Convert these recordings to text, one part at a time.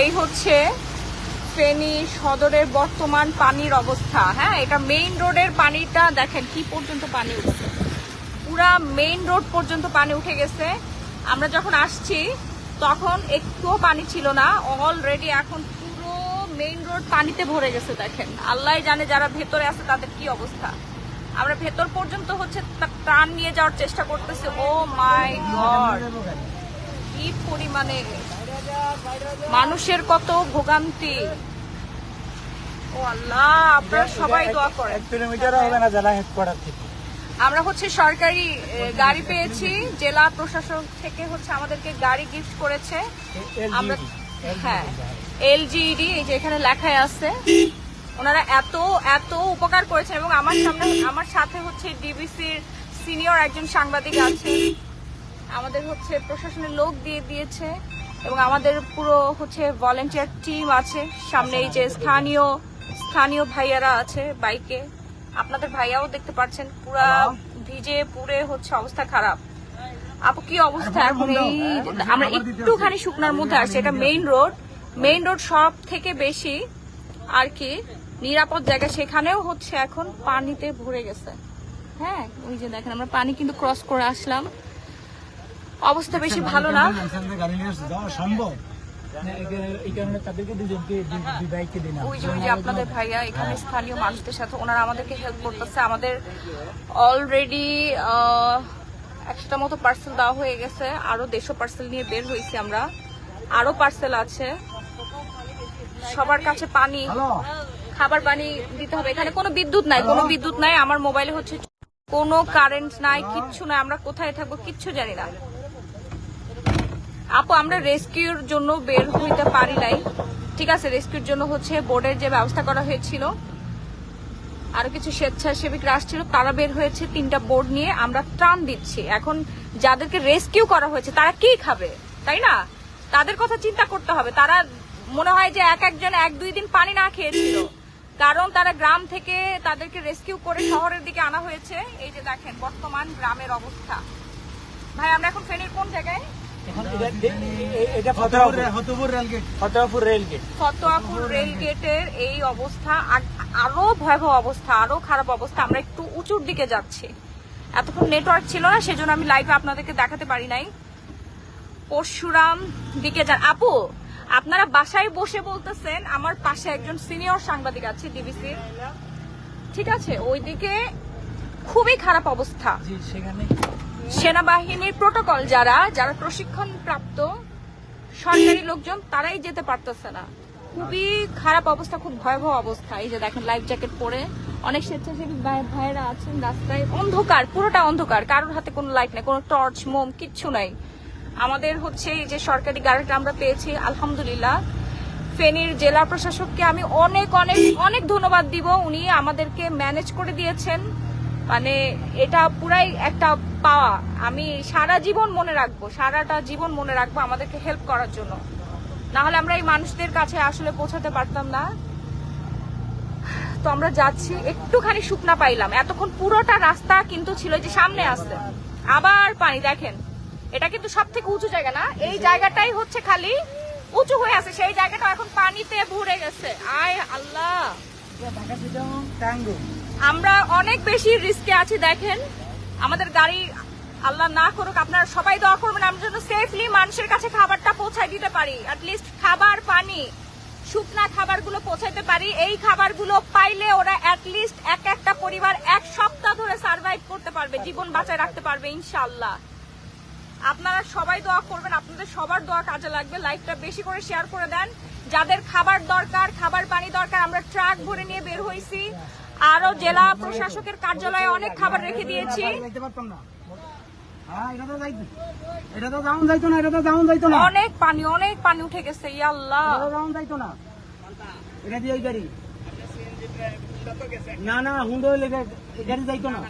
এই হচ্ছে ফেনী সদরের বর্তমান পানির অবস্থা। হ্যাঁ, এটা মেইন রোডের পানিটা দেখেন কি পর্যন্ত পানি উঠছে, পুরা মেইন রোড পর্যন্ত পানি উঠে গেছে। আমরা যখন আসছি তখন একটুও পানি ছিল না, অলরেডি এখন পুরো মেইন রোড পানিতে ভরে গেছে। দেখেন, আল্লাহ জানে যারা ভেতরে আছে তাদের কি অবস্থা। আমরা ভেতর পর্যন্ত হচ্ছে ত্রাণ নিয়ে যাওয়ার চেষ্টা করতেছি। ও মাই গড, কি পরিমাণে মানুষের কত ভোগান্তি। ও আল্লাহ, আপনারা সবাই দোয়া করেন। 1 কিলোমিটার হবে না জেলা হেডকোয়ার্টার থেকে। আমরা হচ্ছে সরকারি গাড়ি পেয়েছি, জেলা প্রশাসন থেকে হচ্ছে আমাদেরকে গাড়ি গিফট করেছে। আমরা হ্যাঁ এলজিইডি, এই যে এখানে লেখাই আছে, ওনারা এত এত উপকার করেছেন। এবং আমার সাথে হচ্ছে ডিবিসির সিনিয়র একজন সাংবাদিক আছে, আমাদের হচ্ছে প্রশাসনের লোক দিয়ে দিয়েছে, এবং আমাদের পুরো হচ্ছে ভলেন্টিয়ার টিম আছে। সামনে এই যে স্থানীয় ভাইয়ারা আছে বাইকে, আপনাদের ভাইয়াও দেখতে পাচ্ছেন পুরা ভিজে পুরে হচ্ছে অবস্থা খারাপ। আপু কি অবস্থা এখন? এই আমরা একটুখানি শুকনার মধ্যে আসছি, এটা মেইন রোড সব থেকে বেশি আর কি নিরাপদ জায়গা, সেখানেও হচ্ছে এখন পানিতে ভরে গেছে। হ্যাঁ, ওই যে দেখেন আমরা পানি কিন্তু ক্রস করে আসলাম, অবস্থা বেশি ভালো না। ওই যে আপনাদের ভাইয়া এখানে স্থানীয় মানুষদের সাথে ওনারা আমাদেরকে হেল্প করতেছে। আমাদের অলরেডি 100টা মতো পার্সেল দেওয়া হয়ে গেছে, আরো 150 পার্সেল নিয়ে বের হয়েছি আমরা, আরো পার্সেল আছে। সবার কাছে পানি, খাবার পানি দিতে হবে। এখানে কোনো বিদ্যুৎ নাই, আমার মোবাইলে হচ্ছে কোনো কারেন্ট নাই, কিচ্ছু নাই। আমরা কোথায় থাকবো কিচ্ছু জানি না। আপু আমরা রেস্কিউর জন্য বের হইতে পারি নাই, ঠিক আছে। রেস্কিউর জন্য হচ্ছে বোর্ডের যে ব্যবস্থা করা হয়েছিল, আরো কিছু স্বেচ্ছাসেবিকরা আসছিল, তারা বের হয়েছে 3টা বোর্ড নিয়ে। আমরা ত্রাণ দিচ্ছি। এখন যাদেরকে রেস্কিউ করা হয়েছে তারা কি খাবে, তাই না? তাদের কথা চিন্তা করতে হবে। তারা মনে হয় যে একজন 1-2 দিন পানি না খেয়েছিল, কারণ তারা গ্রাম থেকে তাদেরকে রেস্কিউ করে শহরের দিকে আনা হয়েছে। এই যে দেখেন বর্তমান গ্রামের অবস্থা। ভাই আমরা এখন ফেনীর কোন জায়গায়? ফতোয়াপুর রেলগেটের এই অবস্থা, আরো ভয়াবহ অবস্থা, আরো খারাপ অবস্থা। আমরা একটু উঁচুর দিকে যাচ্ছি, এতক্ষণ নেটওয়ার্ক ছিল না, সেজন্য আমি লাইভে আপনাদেরকে দেখাতে পারি নাই। পরশুরাম দিকে যান। আপু আপনারা বাসায় বসে বলতেছেন, আমার পাশে একজন সিনিয়র সাংবাদিক আছে ডিবিসির, ঠিক আছে, ওইদিকে খুবই খারাপ অবস্থা। সেনাবাহিনীর প্রোটোকল যারা প্রশিক্ষণ প্রাপ্ত সরকারি লোকজন তারাই যেতে পারতেছে না। খুবই খারাপ অবস্থা, খুব ভয়াবহ অবস্থা। এই যে দেখেন লাইফ জ্যাকেট পরে অনেক স্বেচ্ছাসেবী ভাইয়েরা আছেন রাস্তায়। অন্ধকার, পুরোটা অন্ধকার, কারোর হাতে কোনো লাইট নাই, কোনো টর্চ মোম কিচ্ছু নাই। আমাদের হচ্ছে এই যে সরকারি গাড়িটা আমরা পেয়েছি, আলহামদুলিল্লাহ। ফেনীর জেলা প্রশাসককে আমি অনেক অনেক অনেক ধন্যবাদ দিব, উনি আমাদেরকে ম্যানেজ করে দিয়েছেন। মানে এটা পুরাই একটা পাওয়া, আমি সারাটা জীবন মনে রাখবো আমাদেরকে হেল্প করার জন্য। না হলে আমরা এই মানুষদের কাছে আসলে পৌঁছাতে পারতাম না। তো আমরা যাচ্ছি, একটুখানি শুকনা পাইলাম। এতক্ষণ পুরোটা রাস্তা কিন্তু ছিল যে সামনে আসছে আবার পানি। দেখেন এটা কিন্তু সব থেকে উঁচু জায়গা না, এই জায়গাটাই হচ্ছে খালি উঁচু হয়ে আছে, সেই জায়গাটা এখন পানিতে ভরে গেছে। আয় আল্লাহ, আমরা অনেক বেশি রিস্কে আছি। দেখেন আমাদের গাড়ি, আল্লাহ না করুক, আপনারা সবাই দোয়া করবেন আমরা যেন সেফলি মানুষের কাছে খাবারটা পৌঁছায় দিতে পারি। অ্যাটলিস্ট খাবার, পানি, শুকনা খাবারগুলো পৌঁছাইতে পারি। এই খাবারগুলো পাইলে ওরা অ্যাটলিস্ট একটা পরিবার 1 সপ্তাহ ধরে সার্ভাইভ করতে পারবে, জীবন বাঁচায় রাখতে পারবে ইনশাআল্লাহ। আপনারা সবাই দোয়া করবেন, আপনাদের সবার দোয়া কাজে লাগবে। লাইভটা বেশি করে শেয়ার করে দেন। যাদের খাবার দরকার, খাবার পানি দরকার, আমরা ট্রাক ভরে নিয়ে বের হয়েছি। আরো জেলা প্রশাসকের কার্যালয়ে অনেক খাবার রেখে দিয়েছি। অনেক পানি উঠে গেছে, ইয়া আল্লাহ। না হুন্ডো গাড়ি যাইতো না।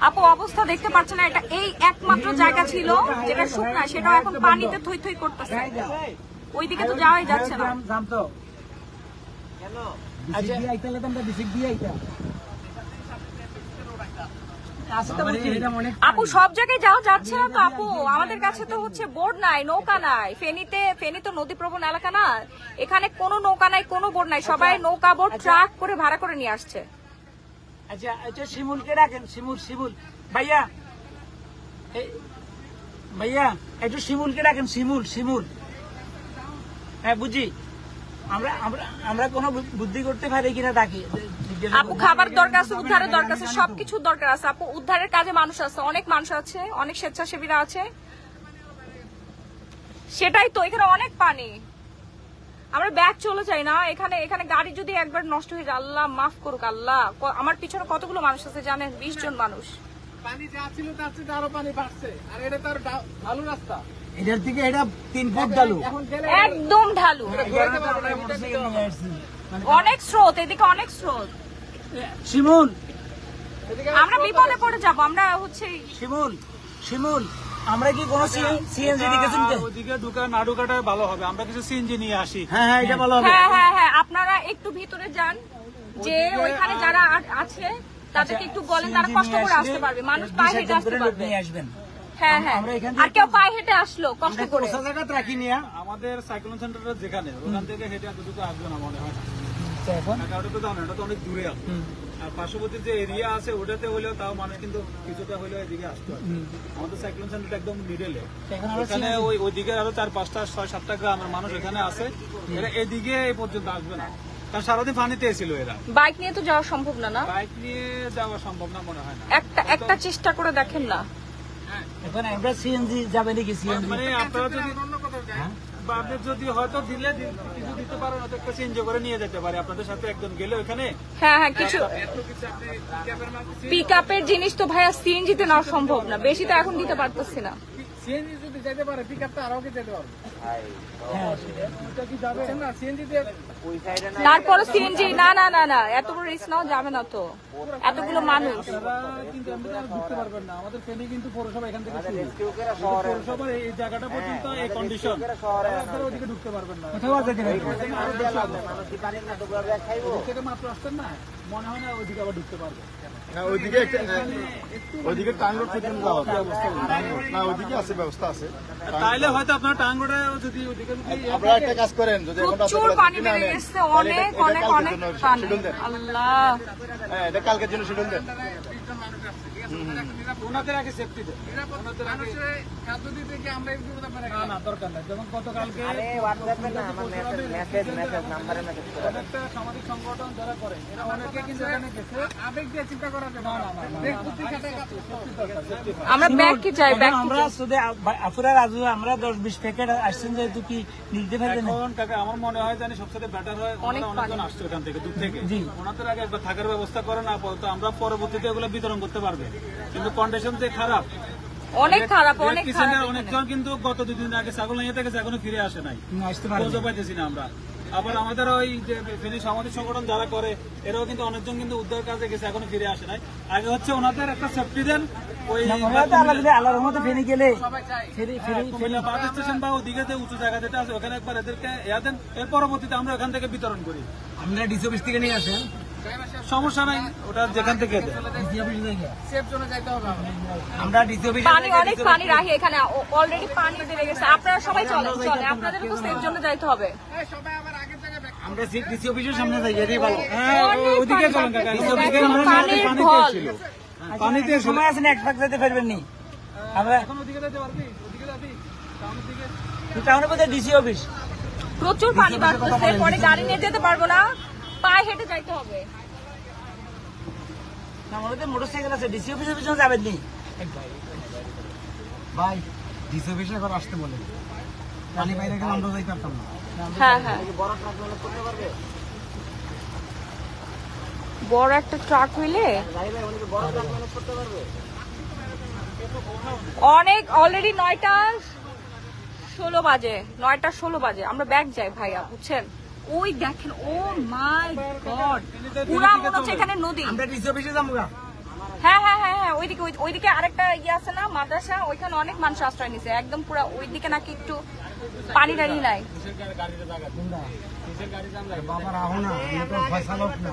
আপু অবস্থা দেখতে পাচ্ছেন না, এটা এই একমাত্র জায়গা ছিল যেটা শুকনা, সেটা এখন পানিতে থই থই করতেছে। ওইদিকে তো যাওয়াই যাচ্ছে না। আছে তো বুঝি এটা অনেক আপু সব জায়গায় যাওয়া যাচ্ছে না তো আপু, আমাদের কাছে তো হচ্ছে বোর্ড নাই, নৌকা নাই। ফেনী তো নদী প্রবণ এলাকা না, এখানে কোনো নৌকা নাই, কোনো বোর্ড নাই, সবাই নৌকা বোর্ড ট্রাক করে ভাড়া করে নিয়ে আসছে। আচ্ছা আচ্ছা শিমুলকে ডাকেন, শিমুল ভাইয়া ভাইয়া একটু শিমুলকে ডাকেন, শিমুল। হ্যাঁ বুঝি আমরা আমরা আমরা কোনো বুদ্ধি করতে পারি কিনা ডাকি। আপু খাবার দরকার আছে, উদ্ধারের দরকার আছে, সবকিছুর দরকার আছে আপু। উদ্ধারের কাজে মানুষ আছে, অনেক মানুষ আছে, অনেক স্বেচ্ছাসেবীরা আছে। সেটাই তো, এখানে অনেক পানি, আমরা ব্যাগ চলে যাই না। এখানে গাড়ি যদি একবার নষ্ট হয়ে যায়, আল্লাহ মাফ করুক আল্লাহ। আমার পিছনে কতগুলো মানুষ আছে জানেন, 20 জন মানুষ। পানি যা ছিল তার চেয়ে আরো পানি বাড়ছে, আর এটা তার ভালো রাস্তা, এটার থেকে এটা 3 ফুট ডালু, এখন গেলে একদম ঢালু, অনেক স্রোত, এদিকে অনেক স্রোত। শিমুল আমরা বিপদে পড়ে যাব। আমরা হচ্ছে শিমুল আমরা কি কোনো সিএনজি দিকে শুনতে? ওদিকে ঢুকা না ঢুকাটা ভালো হবে, আমরা কিছু সিএনজি নিয়ে আসি। হ্যাঁ এটা ভালো হবে। হ্যাঁ আপনারা একটু ভিতরে যান, যে ওইখানে যারা আছে তাদেরকে একটু বলেন, তারা কষ্ট করে আসতে পারবে, মানুষ পায়ে হেঁটে আসতে পারবে। আসবেন। হ্যাঁ আর কেউ পায়ে হেঁটে আসলো কষ্ট করে। জায়গা রাখি নিয়ে আমাদের সাইক্লোন সেন্টারটা যেখানে, ওখান থেকে হেঁটে এতটুকু আসবে না মনে হয়। এখন ওটা তো জানো, এটা তো অনেক দূরে আছে। আর পার্শ্ববর্তী যে এরিয়া আছে ওটাতে হলেও তাও মানুষ কিন্তু কিছুটা হলেও এদিকে আসতে হয়। আমাদের সাইক্লোন সেন্টারটা একদম মিডলে, এখানে ওইদিকে আরো 4-5টা 6-7টা গ্রামের মানুষ এখানে আছে, এরা এদিকে এই পর্যন্ত আসবে না, কারণ সারাদিন পানিতে ছিল। এরা বাইক নিয়ে তো যাওয়া সম্ভব না, না বাইক নিয়ে যাওয়া সম্ভব না মনে হয় না। একটা চেষ্টা করে দেখেন না। এখন আমরা সিএনজি যাবে নাকি? সিএনজি মানে আপনারা যদি বা আপনি যদি হয়তো দিলে কিছু দিতে পারেন, হয়তো একটা চেঞ্জ করে নিয়ে যেতে পারে আপনাদের সাথে একজন গেলে ওখানে। হ্যাঁ কিছু পিক আপের জিনিস তো ভাইয়া সিএনজিতে নেওয়া সম্ভব না, বেশি তো এখন দিতে পারতেছি না। সিএনজি যদি যেতে পারে পিক আপটা আরো কি যেতে পারবে। ওটা কি যাবে না সিএনজি দিয়ে? তারপরে সিএনজি না, এত বড় রিস্ক নাও যাবে না তো, এতগুলো মানুষ। কিন্তু আমরা আর ঢুকতে পারবেন না, আমাদের ফেনী কিন্তু পৌরসভা এখান থেকে শুরু, পৌরসভার এই জায়গাটা পর্যন্ত এই কন্ডিশন, আপনারা ওদিকে ঢুকতে পারবেন না। কোথাও আছে কিনা? আরো বেশি হবে। ওদিক থেকে মাত্র আসতেন না, মনে হয় না ওইদিকে আবার ঢুকতে পারবে। ওইদিকে টাং রোড থেকে যাওয়া না, ওইদিকে আছে, ব্যবস্থা আছে। তাইলে হয়তো আপনার টাং রোডে যদি ওইদিকে আপনারা একটা কাজ করেন, যদি এখন প্রচুর পানি বেড়ে গেছে, অনেক পানি। আল্লাহ, হ্যাঁ এটা কালকের জন্য শিডিউল দেন। ওনাদের আগে সেফটি দেন, না দরকার নাই। যেমন গতকালকে অনেকটা সামাজিক সংগঠন যারা করে, এরা অনেকে কিন্তু এখানে গেছে আবেগ দিয়ে চিন্তা করা যাবে না। আমরা ব্যাগ কি চাই, ব্যাগ আমরা শুধু আফুরা রাজু আমরা 10-20 প্যাকেট আসছেন, যেহেতু কি নিতে পারবেন না? এখন কাকা আমার মনে হয় জানি সবচেয়ে বেটার হয়, অনেকজন আসছে ওখান থেকে দূর থেকে, ওনাদের আগে একবার থাকার ব্যবস্থা করেন, আপাতত আমরা পরবর্তীতে এগুলো বিতরণ করতে পারবে। কিন্তু কন্ডিশন যে খারাপ, অনেক খারাপ। অনেকজন কিন্তু গত 2 দিন আগে ছাগল নিয়ে থেকে এখনো ফিরে আসে নাই, আসতে পারবেন খোঁজও পাইতেছি না আমরা। আবার আমাদের ওই যে ফেনী সামাজিক সংগঠন যারা করে, এরাও কিন্তু অনেকজন কিন্তু উদ্ধার কাজে গেছে, এখনো ফিরে আসে নাই। আগে হচ্ছে ওনাদের একটা সেফটি দেন, ওই আল্লাহর মতো ফেনি গেলে বাস স্টেশন বা ওদিকে যে উঁচু জায়গা যেটা আছে ওখানে একবার এদেরকে ইয়া দেন, এর পরবর্তীতে আমরা ওখান থেকে বিতরণ করি। আমরা ডিসি অফিস থেকে নিয়ে আসেন, সমস্যা নাই, ওটা যেখান থেকে দেন। আমরা ডিসি অফিস পানি, অনেক পানি রাখি এখানে, অলরেডি পানি বেড়ে গেছে। আপনারা সবাই চলে, আপনাদের তো সেফ জন্য যাইতে হবে। আমরা ডিসি অফিসের সামনে যাই, এটাই ভালো। হ্যাঁ ওদিকে চলেন কাকা, ওদিকে আমরা পানির পানিতে ঢল। ছিল, পানিতে ছিল। সময় আছে না, এক ফাঁক যেতে পারবেন নি? আমরা এখন ওদিকে যেতে পারবি, ওদিকে যাবি টাউনের দিকে। টাউনে বোধহয় ডিসি অফিস। প্রচুর পানি বাড়তেছে, পরে গাড়ি নিয়ে যেতে পারবো না, পায়ে হেঁটে যাইতে হবে। আমাদের মোটরসাইকেল আছে, ডিসি অফিসের পিছনে যাবেন নি? ভাই ডিসি অফিসে এখন আসতে বলে, পানি বাইরে গেলে আমরা যাইতে পারতাম না। হ্যাঁ বড় একটা ট্রাক হইলে অনেক, অলরেডি 9:16 বাজে, 9:16 বাজে। আমরা ব্যাগ যাই ভাইয়া, বুঝছেন? ওই দেখেন, ও মাই গড, পুরা মনে হচ্ছে এখানে নদী। আমরা ডিসি অফিসে যাবো গা। হ্যাঁ ওইদিকে আরেকটা ইয়ে আছে না, মাদ্রাসা, ওইখানে অনেক মানুষ আশ্রয় নিছে, একদম পুরা ওইদিকে নাকি একটু পানি টানি নাই। বাবা রাহো না, আমি তো ফয়সালা না।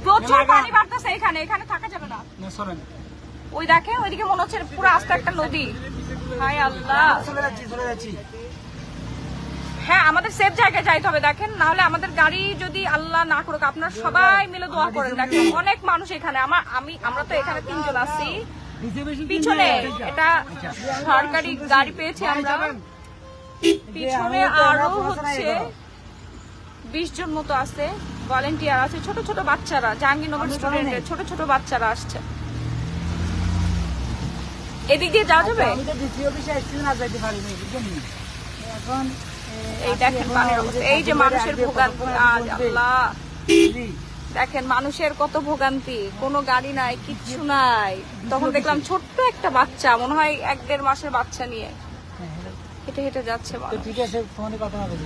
প্রচুর পানি বাড়তেছে এখানে, থাকা যাবে না। সরেন, ওই দেখেন ওইদিকে মনে হচ্ছে পুরো আস্তে একটা নদী। হায় আল্লাহ। চলে যাচ্ছি। হ্যাঁ, আমাদের সেফ জায়গায় যাইতে হবে দেখেন, না হলে আমাদের গাড়ি যদি আল্লাহ না করুক, আপনারা সবাই মিলে দোয়া করেন। দেখেন অনেক মানুষ এখানে, আমরা তো এখানে 3 জন আছি পিছনে, এটা সরকারি গাড়ি পেয়েছি আমরা, পিছনে আরো হচ্ছে 20 জন মতো আছে, ভলেন্টিয়ার আছে, ছোট ছোট বাচ্চারা, জাহাঙ্গীরনগর স্টুডেন্টের ছোট ছোট বাচ্চারা আসছে। এদিক দিয়ে যাওয়া যাবে? আমি তো ডিসি অফিসে আসছি না, যাইতে পারিনি, বুঝছেন? এখন এই দেখেন পানির অবস্থা, এই যে মানুষের ভোগান্তি, আজ আল্লাহ দেখেন মানুষের কত ভোগান্তি, কোনো গাড়ি নাই, কিচ্ছু নাই। তখন দেখলাম ছোট্ট একটা বাচ্চা, মনে হয় 1-1.5 মাসের বাচ্চা নিয়ে হেঁটে হেঁটে যাচ্ছে তো মানুষ। ঠিক আছে, ফোনে কথা হবে।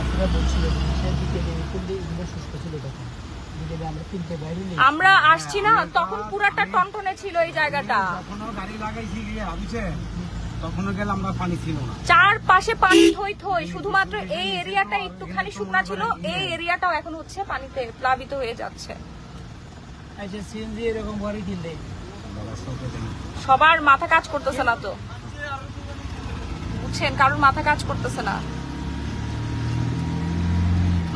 আপনারা বলছিলেন সুস্থ ছিল তখন, আমরা কিনতে বাইরে আমরা আসছি না তখন পুরাটা টনটনে ছিল এই জায়গাটা, তখনও গাড়ি লাগাইছি গিয়ে ভাবিছে, তখনও গেলে আমরা পানি ছিল না, চারপাশে পানি থই থই, শুধুমাত্র এই এরিয়াটা একটুখানি শুকনা ছিল, এই এরিয়াটাও এখন হচ্ছে পানিতে প্লাবিত হয়ে যাচ্ছে। আচ্ছা, সিএনজি এরকম ঘরে কিনলে সবার মাথা কাজ করতেছে না তো, বুঝছেন, কারোর মাথা কাজ করতেছে না।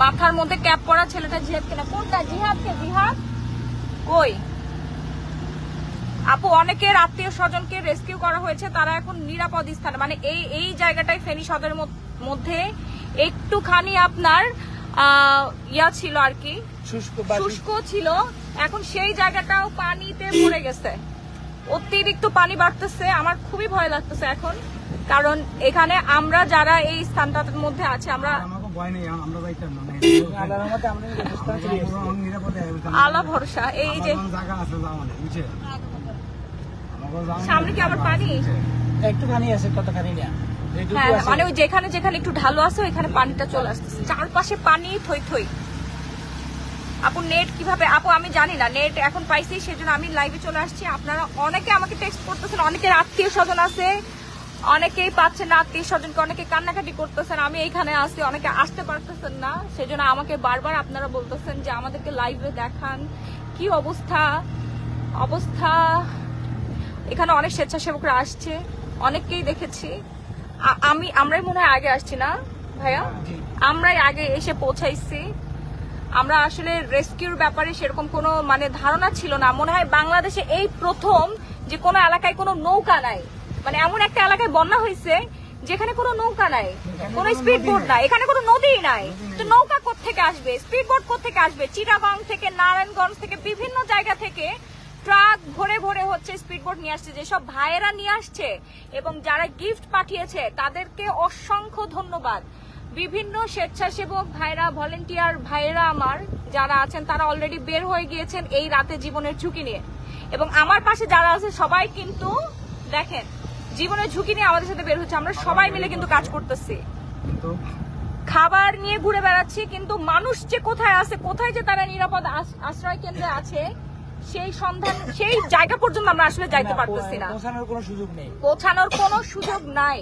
মাথার মধ্যে ক্যাপ পরা ছেলেটা জিহাদ কিনা, কোনটা জিহাদকে? জিহাদ কই? আপু, অনেকের আত্মীয় স্বজনকে রেস্কিউ করা হয়েছে, তারা এখন নিরাপদ স্থানে, মানে এই জায়গাটাই ফেনী সদরের মধ্যে একটুখানি আপনার ইয়া ছিল আর কি, শুষ্ক ছিল, এখন সেই জায়গাটাও পানিতে ভরে গেছে, অতিরিক্ত পানি বাড়তেছে। আমার খুবই ভয় লাগতেছে এখন, কারণ এখানে আমরা যারা এই স্থানটার মধ্যে আছে, আমরা আমাকে ভয় নেই, আমরা যাইতাম না, আল্লাহর রহমতে আমরা নিরাপদে আল্লাহ ভরসা। এই যে জায়গা আছে যাওয়ানে, বুঝছে, সামনে কি আবার পানি? একটুখানি আছে, কতখানি না, হ্যাঁ, মানে ওই যেখানে যেখানে একটু ঢালু আছে ওইখানে পানিটা চলে আসতেছে, চারপাশে পানি থই থই। আপু নেট কিভাবে? আপু আমি জানি না, নেট এখন পাইছি সেজন্য আমি লাইভে চলে আসছি। আপনারা অনেকে আমাকে টেক্সট করতেছেন, অনেকের আত্মীয় স্বজন আছে, অনেকেই পাচ্ছেন না আত্মীয় স্বজনকে, অনেকে কান্নাকাটি করতেছেন, আমি এইখানে আসছি, অনেকে আসতে পারতেছেন না, সেজন্য আমাকে বারবার আপনারা বলতেছেন যে আমাদেরকে লাইভে দেখান কি অবস্থা। এখানে অনেক স্বেচ্ছাসেবকরা আসছে, অনেককেই দেখেছি। আমরাই মনে হয় আগে আসছি না ভাইয়া, আমরাই আগে এসে পৌঁছাইছি। আমরা আসলে রেস্কিউর ব্যাপারে সেরকম কোনো মানে ধারণা ছিল না, মনে হয় বাংলাদেশে এই প্রথম যে কোনো এলাকায় কোনো নৌকা নাই, মানে এমন একটা এলাকায় বন্যা হয়েছে যেখানে কোনো নৌকা নাই, কোনো স্পিড বোট নাই, এখানে কোনো নদী নাই, তো নৌকা কোত্থেকে আসবে, স্পিড বোট কোত্থেকে আসবে? চিটাগং থেকে, নারায়ণগঞ্জ থেকে, বিভিন্ন জায়গা থেকে ট্রাক ভরে ভরে হচ্ছে স্পিড বোট নিয়ে আসছে, যেসব ভাইয়েরা নিয়ে আসছে এবং যারা গিফট পাঠিয়েছে তাদেরকে অসংখ্য ধন্যবাদ। বিভিন্ন স্বেচ্ছাসেবক ভাইরা, ভলেন্টিয়ার ভাইরা আমার যারা আছেন, তারা অলরেডি বের হয়ে গিয়েছেন এই রাতে জীবনের ঝুঁকি নিয়ে, এবং আমার পাশে যারা আছে সবাই কিন্তু দেখেন জীবনের ঝুঁকি নিয়ে আমাদের সাথে বের হচ্ছে। আমরা সবাই মিলে কিন্তু কাজ করতেছি, খাবার নিয়ে ঘুরে বেড়াচ্ছি, কিন্তু মানুষ যে কোথায় আছে, কোথায় যে তারা নিরাপদ আশ্রয় কেন্দ্রে আছে, সেই সন্ধান, সেই জায়গা পর্যন্ত আমরা আসলে যাইতে পারতেছি না, পৌঁছানোর কোনো সুযোগ নাই।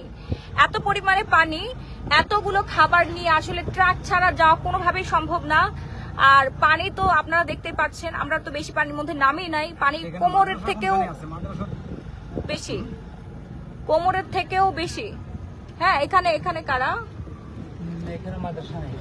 এত পরিমাণে পানি, এতগুলো খাবার নিয়ে আসলে ট্রাক ছাড়া যাওয়া কোনোভাবেই সম্ভব না। আর পানি তো আপনারা দেখতেই পাচ্ছেন, আমরা তো বেশি পানির মধ্যে নামি নাই, পানি কোমরের থেকেও বেশি। হ্যাঁ, এখানে কারা? এখানে মাদ্রাসা নেই।